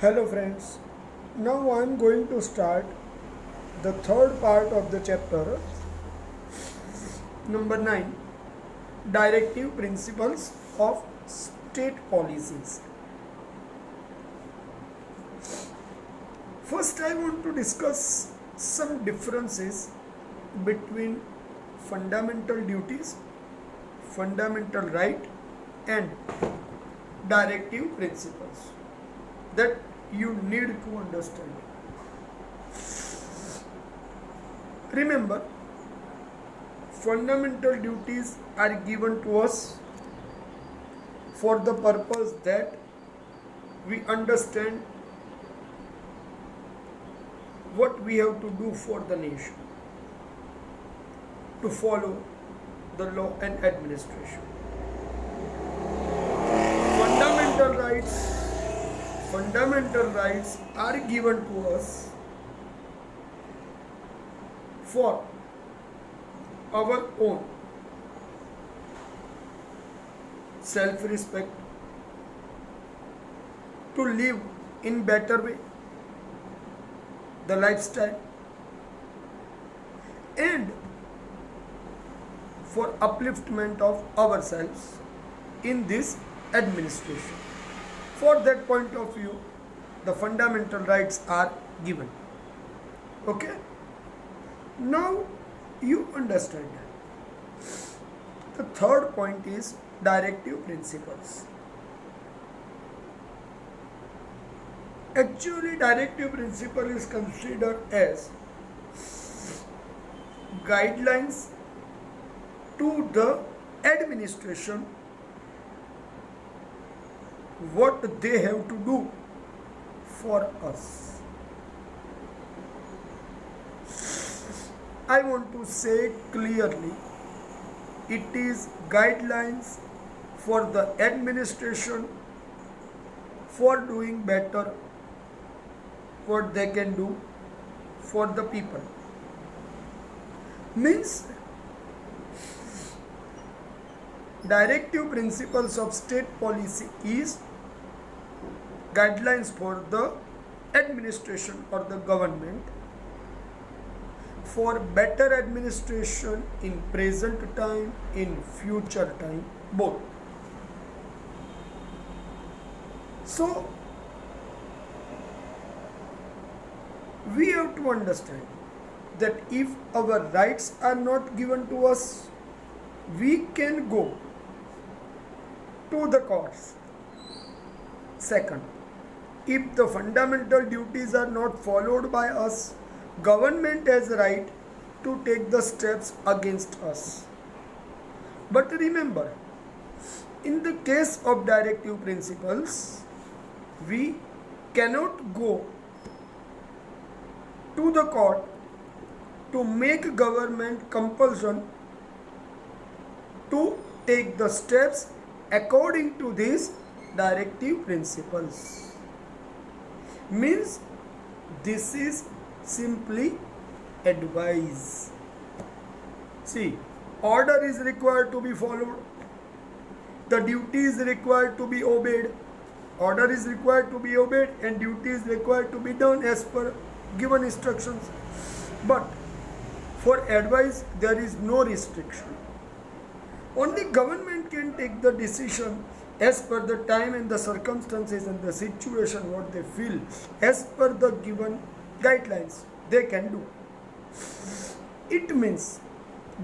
Hello friends, now I am going to start the third part of the chapter number 9, Directive Principles of State Policies. First I want to discuss some differences between fundamental duties, fundamental right and directive principles that you need to understand. Remember, fundamental duties are given to us for the purpose that we understand what we have to do for the nation, to follow the law and administration. Fundamental rights are given to us for our own self-respect, to live in better way, the lifestyle, and for upliftment of ourselves in this administration. For that point of view, the fundamental rights are given. Okay? Now you understand. The third point is directive principles. Actually, directive principle is considered as guidelines to the administration what they have to do for us. I want to say clearly, it is guidelines for the administration for doing better what they can do for the people. Means directive principles of state policy is guidelines for the administration or the government for better administration in present time, in future time, both. So we have to understand that if our rights are not given to us, we can go to the courts. Second, if the fundamental duties are not followed by us, government has a right to take the steps against us. But remember, in the case of directive principles, we cannot go to the court to make government compulsion to take the steps according to these directive principles. Means this is simply advice. See, order is required to be followed, the duty is required to be obeyed, order is required to be obeyed, and duty is required to be done as per given instructions. But for advice there is no restriction. Only government can take the decision as per the time and the circumstances and the situation what they feel as per the given guidelines they can do. It means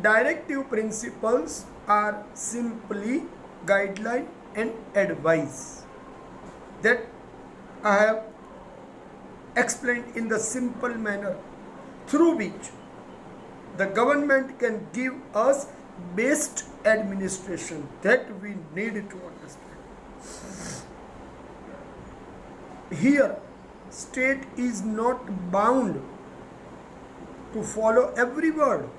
directive principles are simply guideline and advice that I have explained in the simple manner through which the government can give us best administration that we need to understand. Here, state is not bound to follow every word,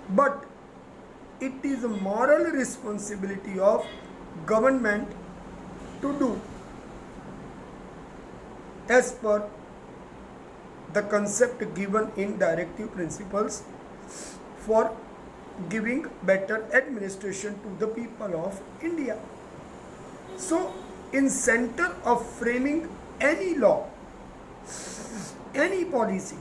but it is a moral responsibility of government to do as per the concept given in directive principles for giving better administration to the people of India. So in center of framing any law, any policy.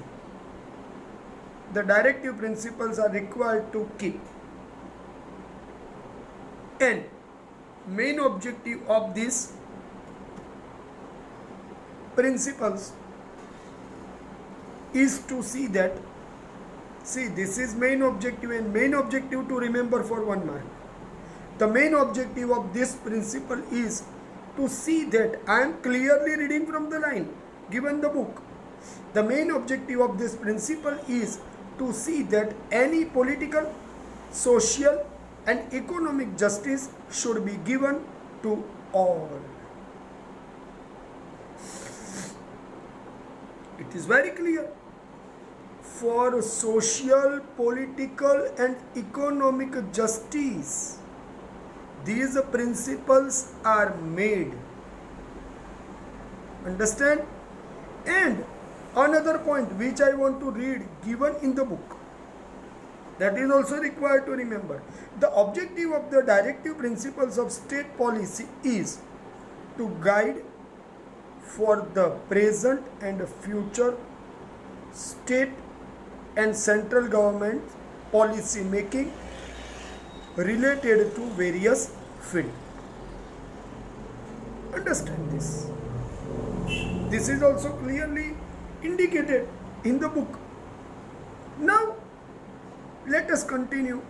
The directive principles are required to keep. And main objective of these principles is to see that, see, this is main objective, and main objective to remember for 1 mark. The main objective of this principle is to see that I am clearly reading from the line given the book. The main objective of this principle is to see that any political, social and economic justice should be given to all. It is very clear. For social, political and economic justice, these principles are made. Understand? And another point which I want to read given in the book, that is also required to remember. The objective of the directive principles of state policy is to guide for the present and future state and central government policy making related to various fields. Understand this. This is also clearly indicated in the book. Now, let us continue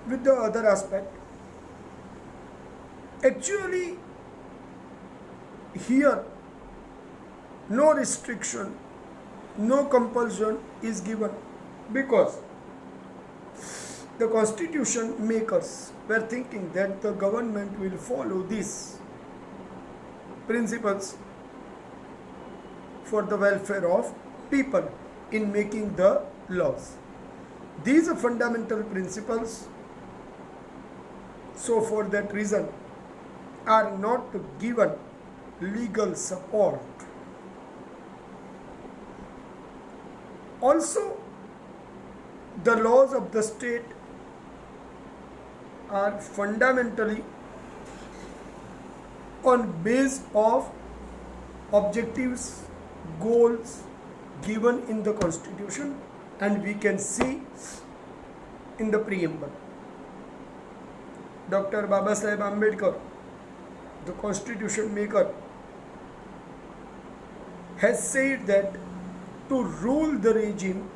with the other aspect. Actually, here, no restriction, no compulsion is given, because the constitution makers were thinking that the government will follow these principles for the welfare of people in making the laws. These are fundamental principles, so for that reason are not given legal support. Also, the laws of the state are fundamentally on base of objectives, goals given in the constitution, and we can see in the preamble. Dr. Babasaheb Ambedkar, the constitution maker, has said that to rule the regime,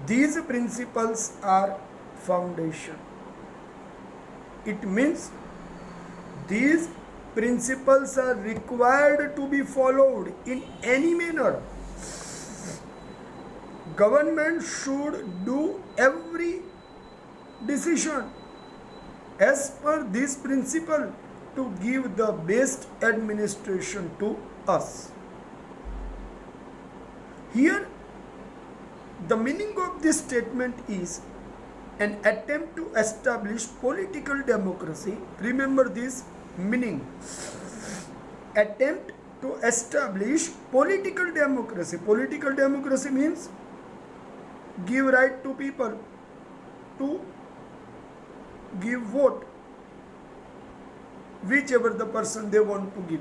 these principles are foundation. It means these principles are required to be followed in any manner. Government should do every decision as per this principle to give the best administration to us. Here, the meaning of this statement is an attempt to establish political democracy. Remember this meaning. Attempt to establish political democracy. Political democracy means give right to people to give vote whichever the person they want to give.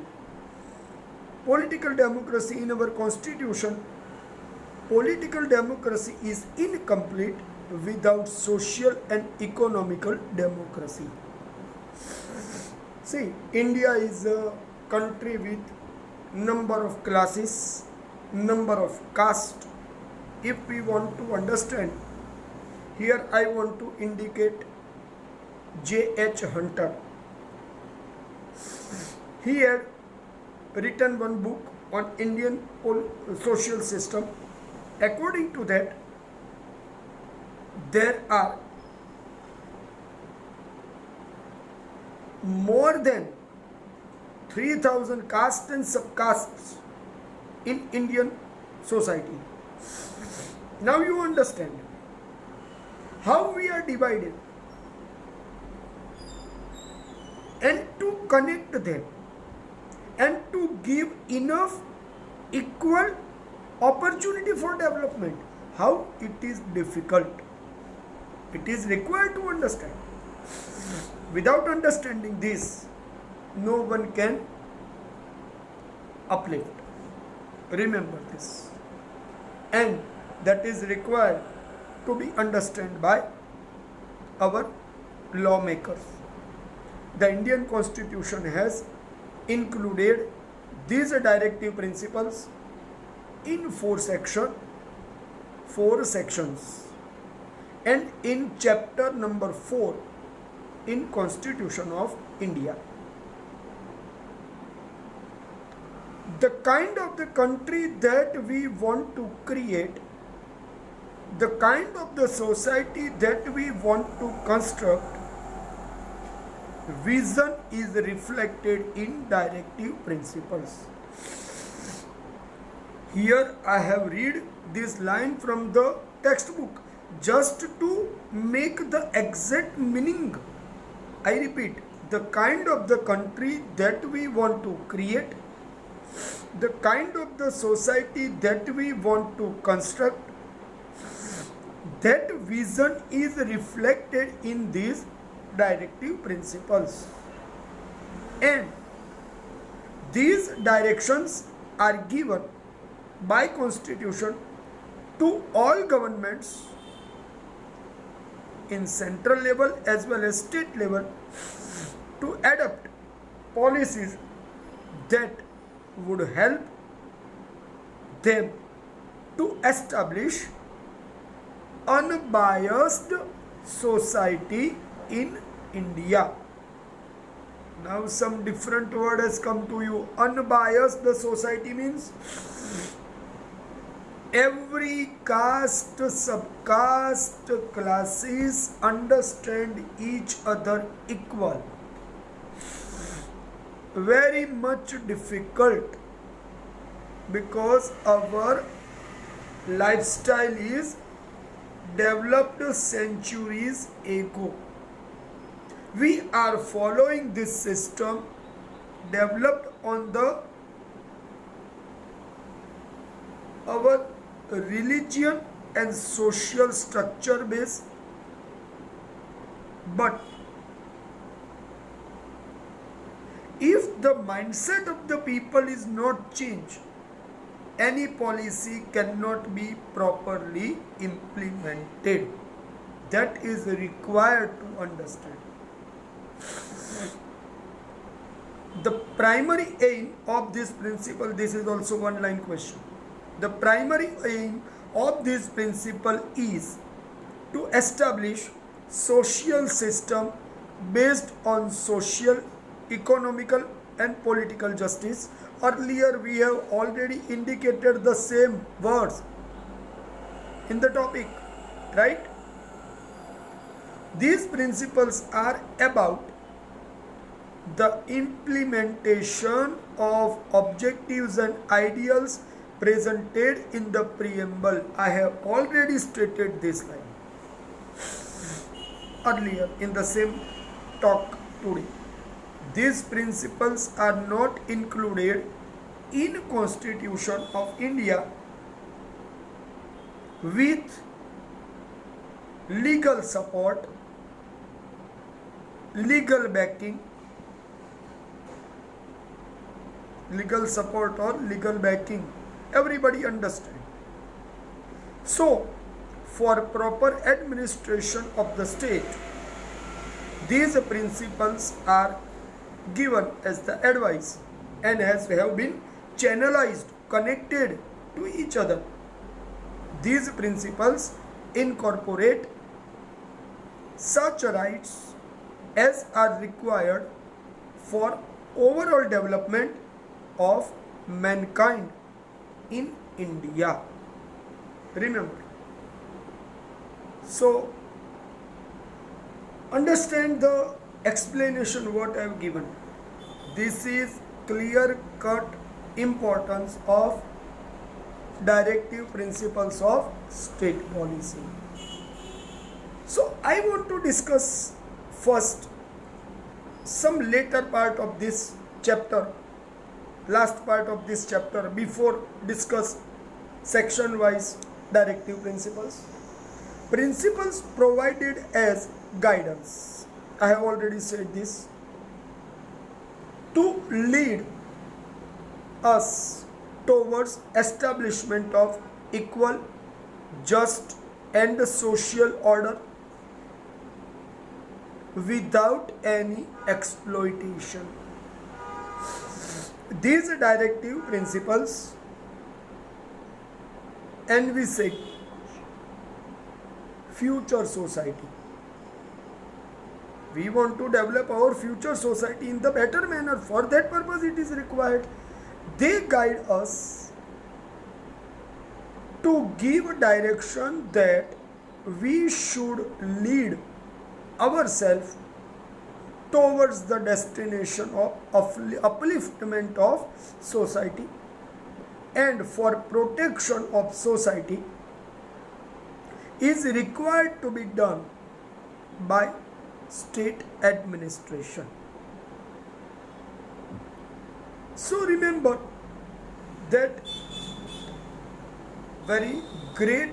Political democracy in our constitution, political democracy is incomplete without social and economical democracy. See, India is a country with number of classes, number of castes. If we want to understand, here I want to indicate J.H. Hunter. He had written one book on Indian social system. According to that, there are more than 3,000 castes and subcastes in Indian society. Now you understand how we are divided, and to connect them and to give enough equal opportunity for development, how it is difficult. It is required to understand. Without understanding this, no one can uplift. Remember this. And that is required to be understood by our lawmakers. The Indian Constitution has included these directive principles in four sections, and in chapter number 4 in Constitution of India. The kind of the country that we want to create, the kind of the society that we want to construct, vision is reflected in directive principles. Here I have read this line from the textbook just to make the exact meaning. I repeat, the kind of the country that we want to create, the kind of the society that we want to construct, that vision is reflected in these directive principles. And these directions are given by Constitution to all governments in central level as well as state level to adopt policies that would help them to establish unbiased society in India. Now some different word has come to you. Unbiased society means every caste, subcaste, classes understand each other equal. Very much difficult because our lifestyle is developed centuries ago. We are following this system developed on our religion and social structure base, but if the mindset of the people is not changed, any policy cannot be properly implemented. That is required to understand. The primary aim of this principle, this is also one line question. The primary aim of this principle is to establish social system based on social, economical and political justice. Earlier we have already indicated the same words in the topic, right? These principles are about the implementation of objectives and ideals presented in the preamble. I have already stated this line earlier in the same talk today. These principles are not included in Constitution of India with legal support, legal backing, everybody understand. So for proper administration of the state, these principles are given as the advice and have been channelized, connected to each other. These principles incorporate such rights as are required for overall development of mankind in India. Remember. So understand the explanation what I have given. This is clear-cut importance of directive principles of state policy. So I want to discuss first some later part of this chapter, last part of this chapter, before discuss section wise directive principles. Principles provided as guidance. I have already said this. to lead us towards establishment of equal, just and social order without any exploitation. These directive principles envisage future society. We want to develop our future society in the better manner. For that purpose it is required. They guide us to give direction that we should lead ourselves towards the destination of upliftment of society, and for protection of society is required to be done by state administration. So remember that very great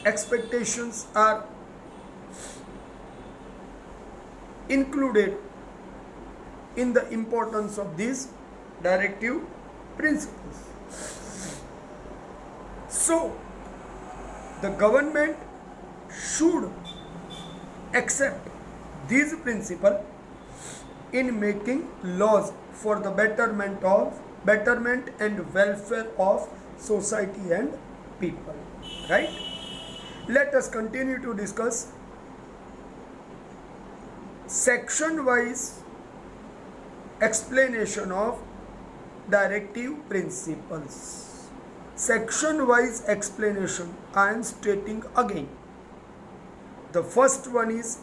expectations are included in the importance of these directive principles. So the government should accept these principles in making laws for the betterment and welfare of society and people. Right? Let us continue to discuss section wise explanation of directive principles. Section wise explanation I am stating again. The first one is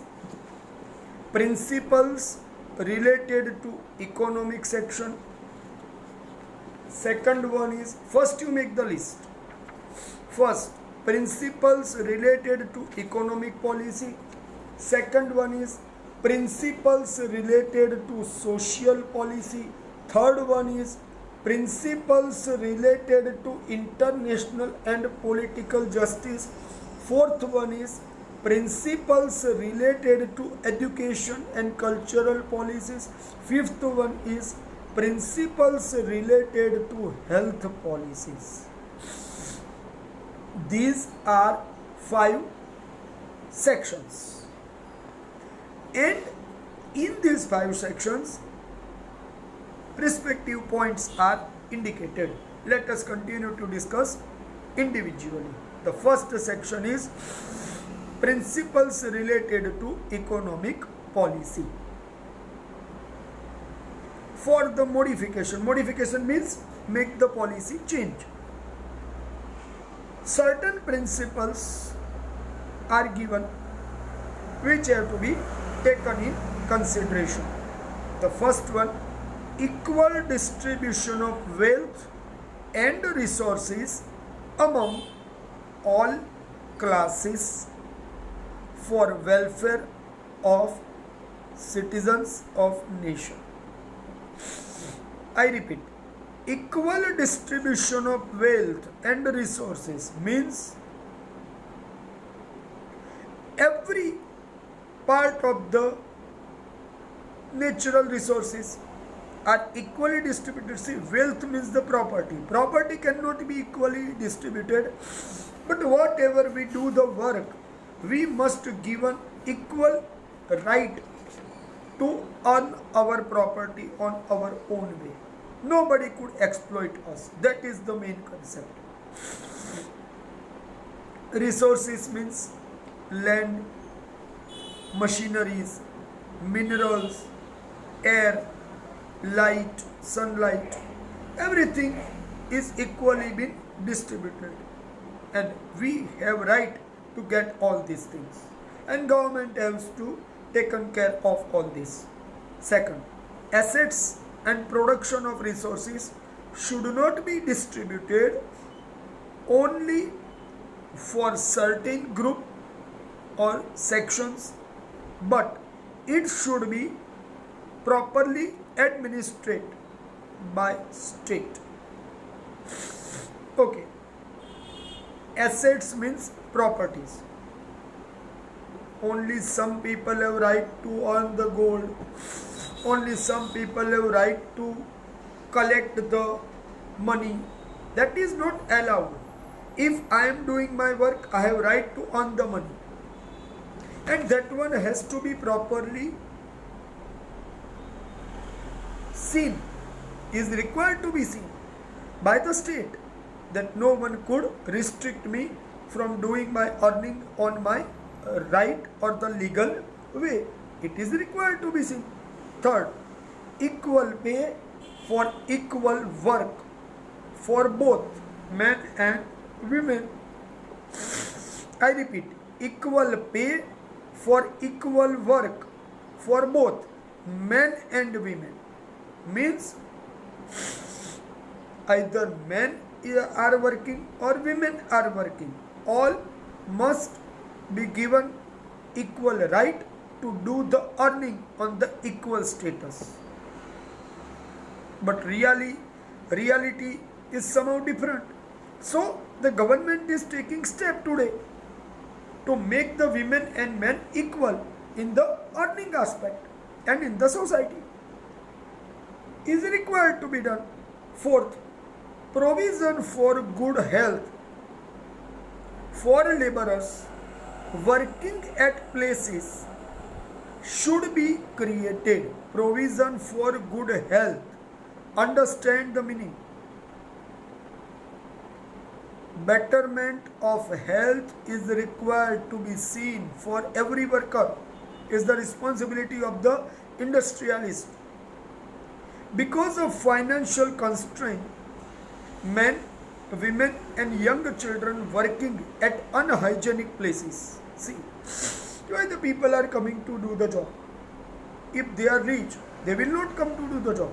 principles related to economic section. Second one is, first you make the list. First, principles related to economic policy. Second one is principles related to social policy. Third one is principles related to international and political justice. Fourth one is principles related to education and cultural policies. Fifth one is principles related to health policies. These are 5 sections, and in these 5 sections respective points are indicated. Let us continue to discuss individually. The first section is principles related to economic policy. For the modification means make the policy change. Certain principles are given which have to be taken in consideration. The first one, equal distribution of wealth and resources among all classes for welfare of citizens of nation. I repeat, equal distribution of wealth and resources means every part of the natural resources are equally distributed. See, wealth means the property. Property cannot be equally distributed, but whatever we do the work, we must given equal right to earn our property on our own way. Nobody could exploit us. That is the main concept. Resources means land, machineries, minerals, air, light, sunlight. Everything is equally been distributed, and we have right to get all these things, and government has to taken care of all this. Second, assets and production of resources should not be distributed only for certain group or sections, but it should be properly administered by state. Okay. Assets means properties. Only some people have right to earn the gold, only some people have right to collect the money. That is not allowed. If I am doing my work, I have right to earn the money. And that one has to be properly seen, is required to be seen by the state, that no one could restrict me from doing my earning on my right or the legal way. It is required to be seen. Third, equal pay for equal work for both men and women. I repeat, equal pay for equal work for both men and women. Means either men are working or women are working. All must be given equal right to do the earning on the equal status. But reality is somehow different. So the government is taking step today to make the women and men equal in the earning aspect and in the society. Is required to be done. Fourth, provision for good health for laborers working at places should be created. Provision for good health. Understand the meaning. Betterment of health is required to be seen for every worker. Is the responsibility of the industrialist. Because of financial constraint, men, women and young children working at unhygienic places. See, why the people are coming to do the job? If they are rich, they will not come to do the job.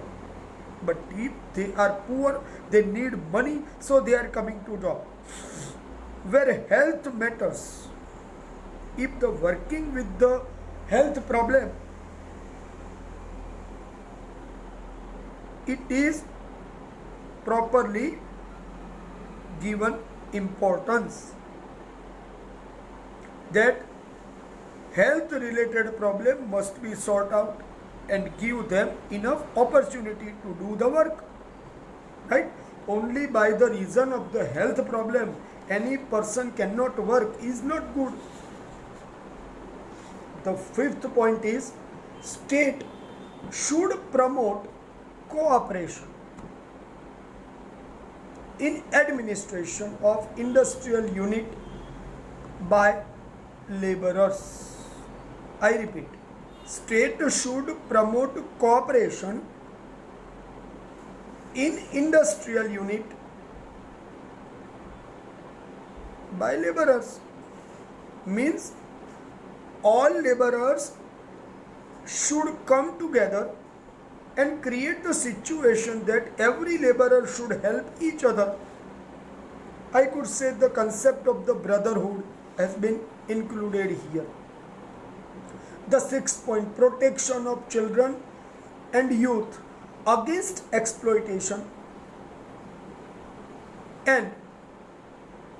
But if they are poor, they need money, so they are coming to job. Where health matters, if the working with the health problem, it is properly given importance, that health related problem must be sought out and give them enough opportunity to do the work, right? Only by the reason of the health problem any person cannot work is not good. The fifth point is, state should promote cooperation in administration of industrial unit by laborers. I repeat, state should promote cooperation in industrial unit by laborers. Means all laborers should come together and create the situation that every laborer should help each other. I could say the concept of the brotherhood has been included here. The sixth point, protection of children and youth against exploitation and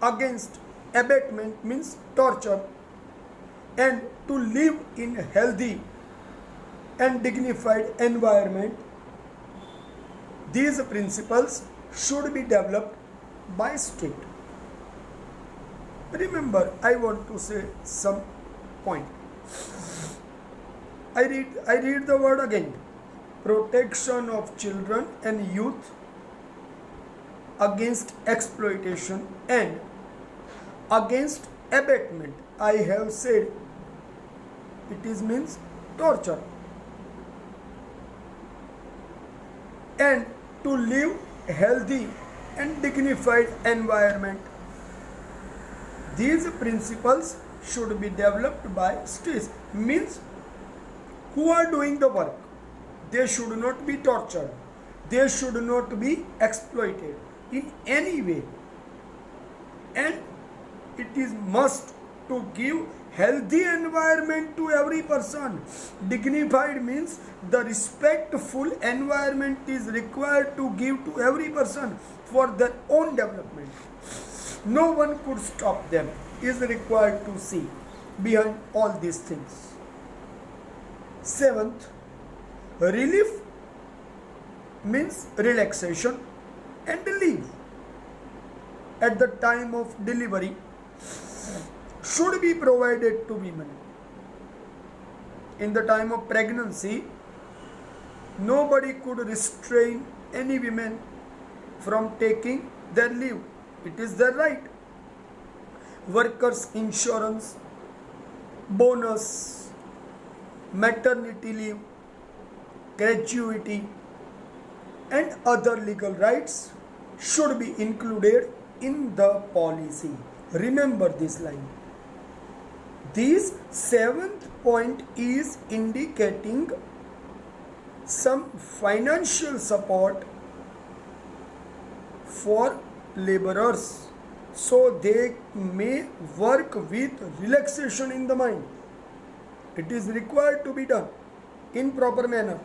against abatement, means torture, and to live in healthy and dignified environment. These principles should be developed by state. Remember, I want to say some point. I read the word again. Protection of children and youth against exploitation and against abatement. I have said it is means torture. And to live healthy and dignified environment. These principles should be developed by states. Means who are doing the work, they should not be tortured, they should not be exploited in any way, and it is must to give healthy environment to every person. Dignified means the respectful environment is required to give to every person for their own development. No one could stop them, is required to see behind all these things. Seventh, Relief means relaxation, and leave at the time of delivery should be provided to women. In the time of pregnancy, nobody could restrain any women from taking their leave. It is their right. Workers' insurance, bonus, maternity leave, gratuity, and other legal rights should be included in the policy. Remember this line. This seventh point is indicating some financial support for laborers so they may work with relaxation in the mind. It is required to be done in proper manner,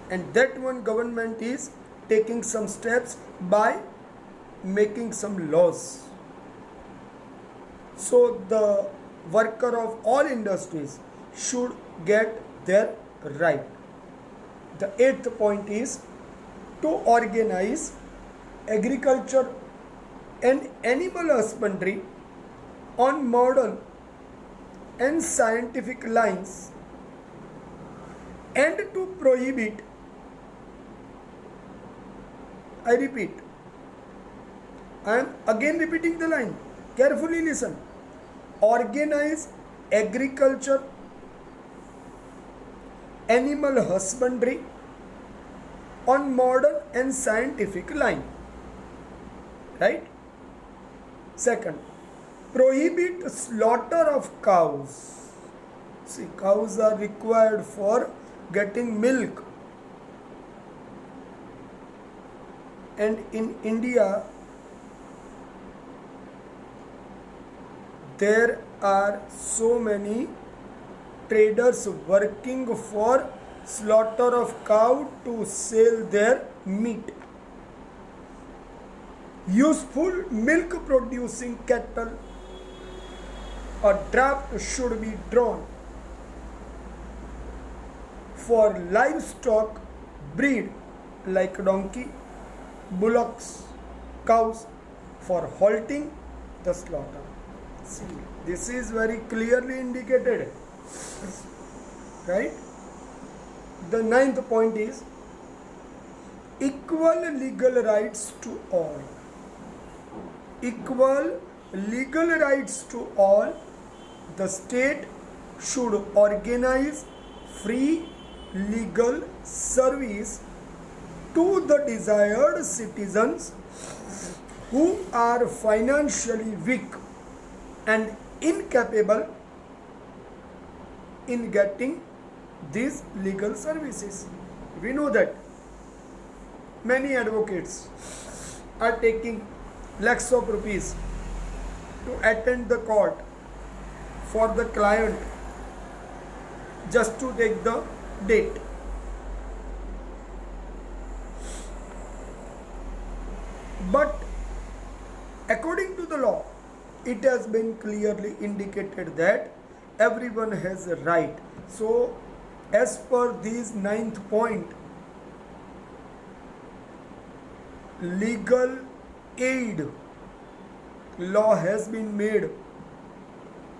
and that one government is taking some steps by making some laws. So the worker of all industries should get their right. The eighth point is to organize agriculture and animal husbandry on modern and scientific lines, and to prohibit, I repeat, I am again repeating the line, carefully listen. Organize agriculture, animal husbandry on modern and scientific line. Right? Second, prohibit slaughter of cows. See, cows are required for getting milk. And in India, there are so many traders working for slaughter of cow to sell their meat. Useful milk producing cattle, a draft should be drawn for livestock breed like donkey, bullocks, cows for halting the slaughter. See, this is very clearly indicated, right? The ninth point is equal legal rights to all. Equal legal rights to all. The state should organize free legal service to the desired citizens who are financially weak and incapable in getting these legal services. We know that many advocates are taking lakhs of rupees to attend the court for the client just to take the date. But according to the law, it has been clearly indicated that everyone has a right. So as per this ninth point, legal aid law has been made.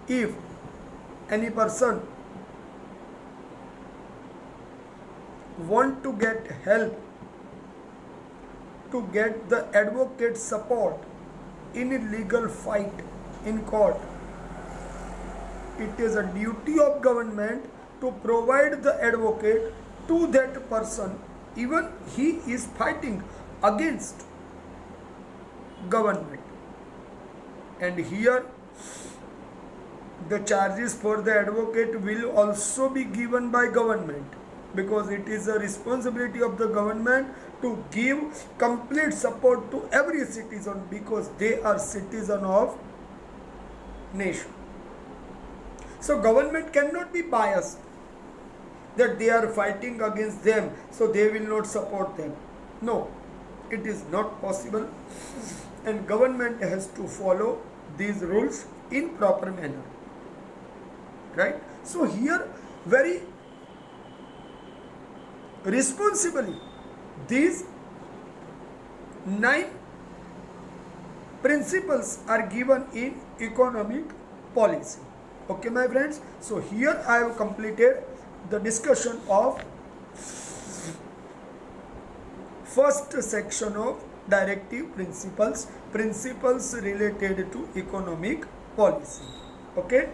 If any person want to get help to get the advocate support in a legal fight in court, it is a duty of government to provide the advocate to that person, even he is fighting against government. And here the charges for the advocate will also be given by government, because it is a responsibility of the government to give complete support to every citizen, because they are citizen of nation. So government cannot be biased that they are fighting against them, so they will not support them. No, it is not possible, and government has to follow these rules in proper manner. Right? So here very responsibly. These 9 principles are given in economic policy. Okay, my friends. So here I have completed the discussion of first section of directive principles, principles related to economic policy. Okay.